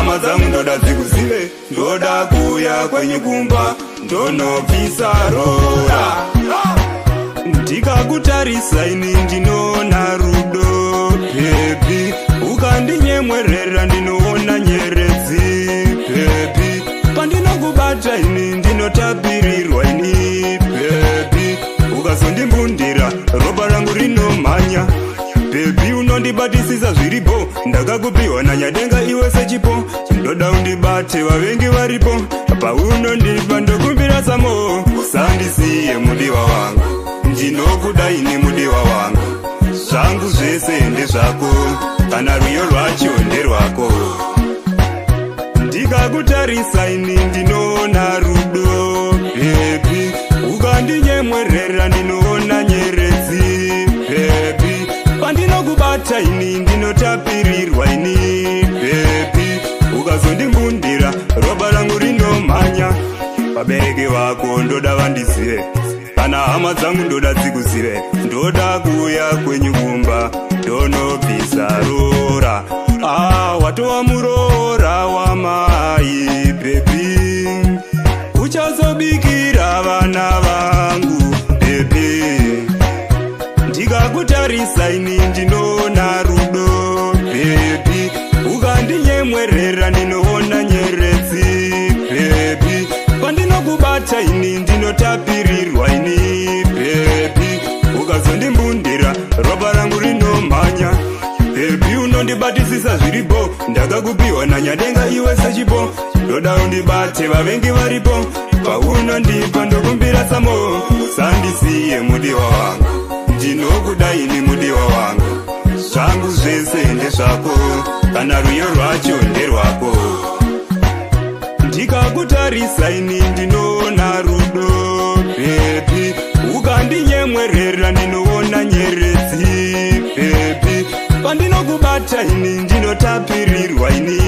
hama dzangu ndoda dzikuzive, ndoda kuuya kwenyu kumba ndonobvisa rora. Ndikakutarisa ini ndinoona rudo baby, ukandinyemwerera ndinoona nyeredzi baby, pandinokubata ini ndinotapirirwa ini baby, ukazondimbundira ropa rangu rinomhanya baby, unondibatisisa zviripo, ndakakupiwa nanyadenga iwe sechipo, ndoda undibate vavengi varipo, paunondipa ndokumbira samo, usandisiye mudiwa wangu, ndinokuda ini mudiwa wangu, zvangu zvese ndezvako, kana rwiyo rwacho nderwako. Ndikakutarisa ini ndinoona rudo baby, ukandinyemwerera ndinoona nyeredzi baby, pandinokubata ini ndinotapirirwa ini baby, ukazondimbundira ropa rangu rinomhanya. Vabereki vako ndoda vandizive, kana hama dzangu ndoda dzikuzive, ndoda kuuya kwenyu kumba ndonobvisa rora. Watova muroora wamai baby, uchazobikira vana vangu baby, ndikakutarisa ini ndinoona rudo baby, ukandinyemwerera ndinoona nyeredzi baby, pandinokubata ini ndinotapirirwa ini baby, ukazondimbundira ropa rangu rinomhanya baby, unondibatisisa zviripo, ndakakupiwa nanyadenga iwe sechipo, ndoda undibate vavengi varipo, paunondipa ndokumbira samo, usandisiye mudiwa wangu, ndinokuda ini mudiwa wangu, zvangu zvese ndezvako, kana rwiyo rwacho nderwako. Ndikakutarisa ini ndinoona rudo baby, ukandinyemwerera ndinoona nyeredzi baby, pandinokubata ini ndinotapirirwa ini